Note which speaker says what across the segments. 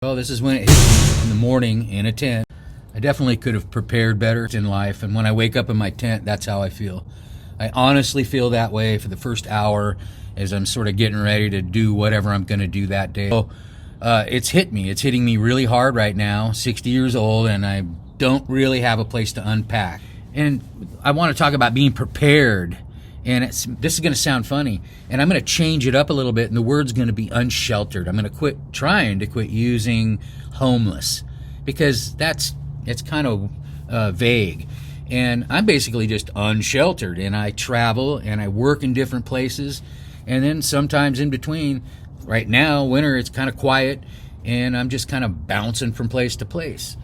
Speaker 1: Well, this is when it hits me in the morning in a tent. I definitely could have prepared better in life, and when I wake up in my tent, that's how I feel. I honestly feel that way for the first hour as I'm sort of getting ready to do whatever I'm going to do that day. So, it's hit me. It's hitting me really hard right now, 60 years old, and I don't really have a place to unpack. And I want to talk about being prepared. And this is going to sound funny, and I'm going to change it up a little bit, and the word's going to be unsheltered. I'm going to trying to quit using homeless, because it's kind of vague. And I'm basically just unsheltered, and I travel, and I work in different places, and then sometimes in between. Right now, winter, it's kind of quiet, and I'm just kind of bouncing from place to place.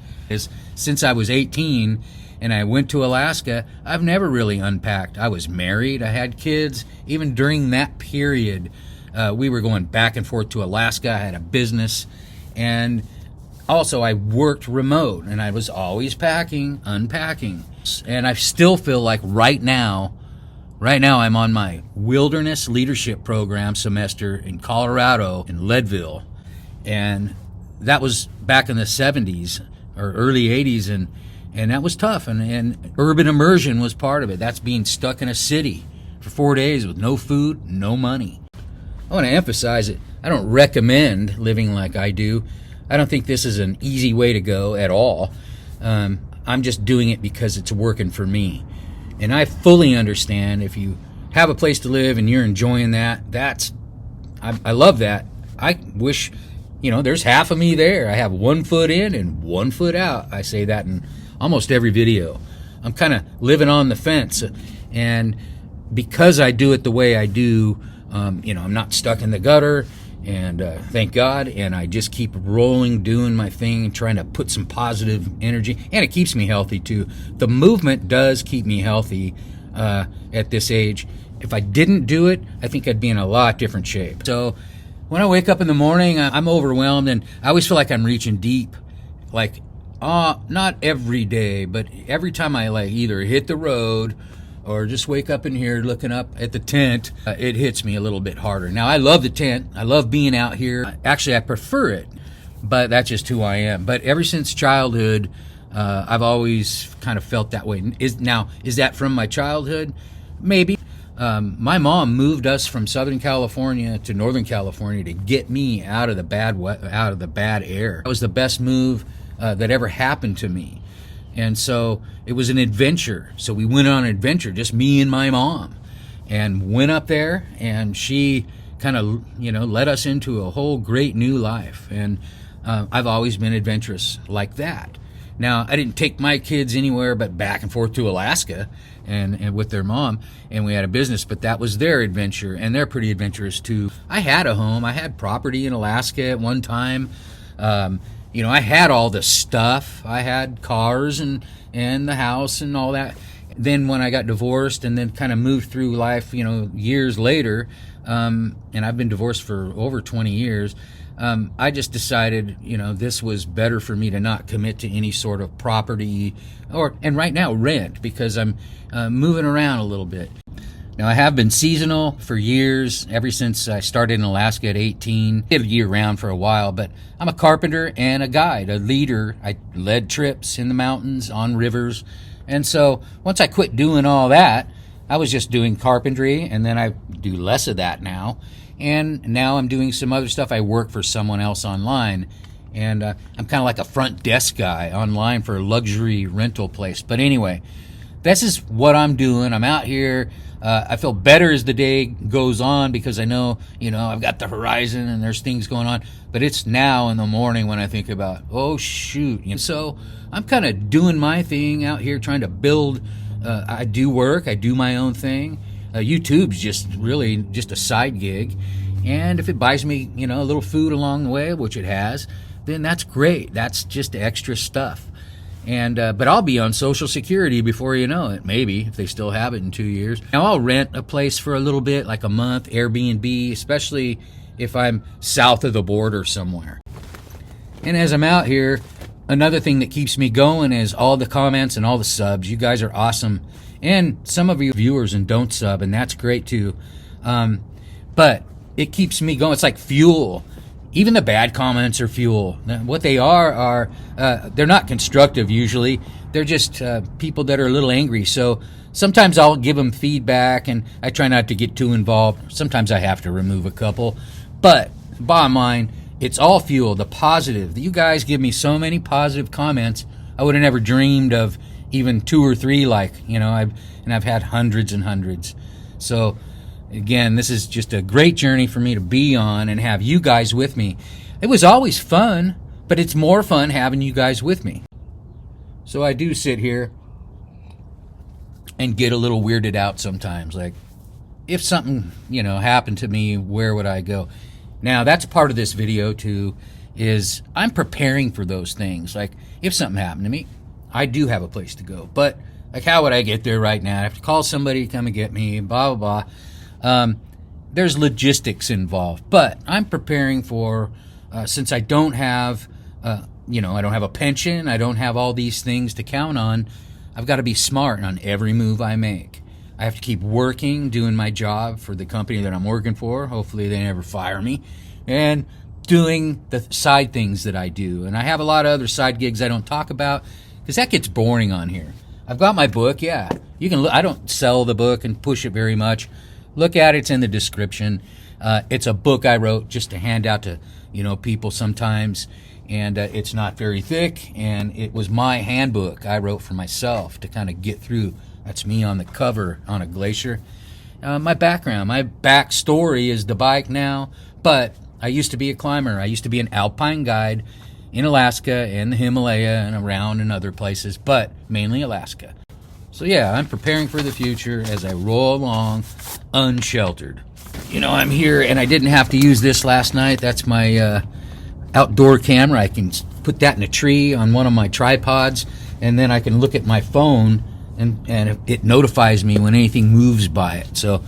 Speaker 1: Since I was 18, and I went to Alaska, I've never really unpacked. I was married, I had kids. Even during that period, we were going back and forth to Alaska. I had a business, and also I worked remote, and I was always packing, unpacking. And I still feel like right now I'm on my wilderness leadership program semester in Colorado, in Leadville. And that was back in the 70s or early 80s, and that was tough, and urban immersion was part of it. That's being stuck in a city for 4 days with no food, no money. I want to emphasize it. I don't recommend living like I do. I don't think this is an easy way to go at all. I'm just doing it because it's working for me. And I fully understand if you have a place to live and you're enjoying that, I love that. I wish, there's half of me there. I have 1 foot in and 1 foot out. I say that in almost every video. I'm kind of living on the fence, and because I do it the way I do, I'm not stuck in the gutter, and thank God, and I just keep rolling, doing my thing, trying to put some positive energy, and it keeps me healthy too. The movement does keep me healthy at this age. If I didn't do it, I think I'd be in a lot different shape. So when I wake up in the morning, I'm overwhelmed, and I always feel like I'm reaching deep, like not every day, but every time I either hit the road or just wake up in here looking up at the tent, it hits me a little bit harder. Now, I love the tent. I love being out here. Actually, I prefer it, but that's just who I am. But ever since childhood, I've always kind of felt that way. Is that from my childhood? Maybe. My mom moved us from Southern California to Northern California to get me out of the bad air. That was the best move that ever happened to me. And so it was an adventure. So we went on an adventure, just me and my mom, and went up there, and she kind of, led us into a whole great new life. And I've always been adventurous like that. Now, I didn't take my kids anywhere but back and forth to Alaska and with their mom, and we had a business, but that was their adventure, and they're pretty adventurous too. I had a home. I had property in Alaska at one time. I had all the stuff. I had cars and the house and all that. Then when I got divorced and then kind of moved through life, years later, and I've been divorced for over 20 years, I just decided, this was better for me to not commit to any sort of property and right now rent, because I'm moving around a little bit. Now, I have been seasonal for years, ever since I started in Alaska at 18. Did year-round for a while, but I'm a carpenter and a guide, a leader. I led trips in the mountains, on rivers. And so once I quit doing all that, I was just doing carpentry, and then I do less of that now. And now I'm doing some other stuff. I work for someone else online, and I'm kind of like a front desk guy online for a luxury rental place. But anyway, this is what I'm doing. I'm out here. I feel better as the day goes on, because I know, I've got the horizon and there's things going on. But it's now in the morning when I think about, oh, shoot. So I'm kind of doing my thing out here, trying to build. I do work. I do my own thing. YouTube's just a side gig. And if it buys me, a little food along the way, which it has, then that's great. That's just extra stuff. And but I'll be on Social Security before you know it, maybe, if they still have it in 2 years. Now, I'll rent a place for a little bit, like a month, Airbnb, especially if I'm south of the border somewhere. And as I'm out here, another thing that keeps me going is all the comments and all the subs. You guys are awesome. And some of you viewers and don't sub, and that's great too. But it keeps me going. It's like fuel. even the bad comments are fuel. What they are they're not constructive usually. They're just people that are a little angry. So sometimes I'll give them feedback, and I try not to get too involved. Sometimes I have to remove a couple. But bottom line, it's all fuel, the positive. You guys give me so many positive comments. I would have never dreamed of even 2 or 3, I've had hundreds and hundreds. So again, this is just a great journey for me to be on and have you guys with me. It was always fun, but it's more fun having you guys with me. So I do sit here and get a little weirded out sometimes. Like, if something, happened to me, where would I go? Now, that's part of this video too, is I'm preparing for those things. Like, if something happened to me, I do have a place to go. But, like, how would I get there right now? I have to call somebody to come and get me, blah, blah, blah. There's logistics involved. But I'm preparing for, since I don't have, I don't have a pension, I don't have all these things to count on, I've got to be smart on every move I make. I have to keep working, doing my job for the company that I'm working for. Hopefully they never fire me. And doing the side things that I do. And I have a lot of other side gigs I don't talk about because that gets boring on here. I've got my book, yeah. You can look. I don't sell the book and push it very much. Look at it, it's in the description. It's a book I wrote just to hand out to, people sometimes. And it's not very thick. And it was my handbook I wrote for myself to kind of get through. That's me on the cover on a glacier. My background, my backstory is the bike now, but I used to be a climber. I used to be an Alpine guide in Alaska and the Himalaya and around in other places, but mainly Alaska. So yeah, I'm preparing for the future as I roll along unsheltered. I'm here, and I didn't have to use this last night. That's my outdoor camera. I can put that in a tree on one of my tripods, and then I can look at my phone and it notifies me when anything moves by it. So,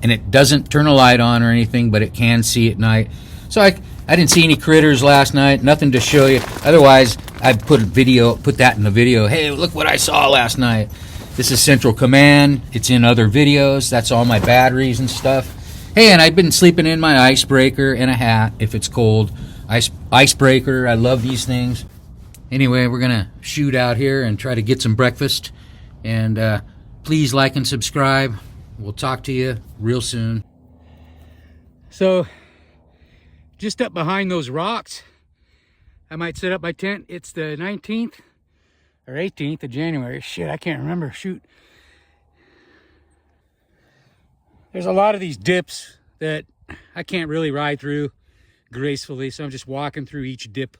Speaker 1: and it doesn't turn a light on or anything, but it can see at night. So I didn't see any critters last night, nothing to show you. Otherwise, I'd put that in the video. Hey, look what I saw last night. This is Central Command. It's in other videos. That's all my batteries and stuff. Hey, and I've been sleeping in my icebreaker and a hat if it's cold. Icebreaker, I love these things. Anyway, we're going to shoot out here and try to get some breakfast. And please like and subscribe. We'll talk to you real soon. So, just up behind those rocks, I might set up my tent. It's the 19th or 18th of January. Shit, I can't remember. Shoot. There's a lot of these dips that I can't really ride through gracefully, so I'm just walking through each dip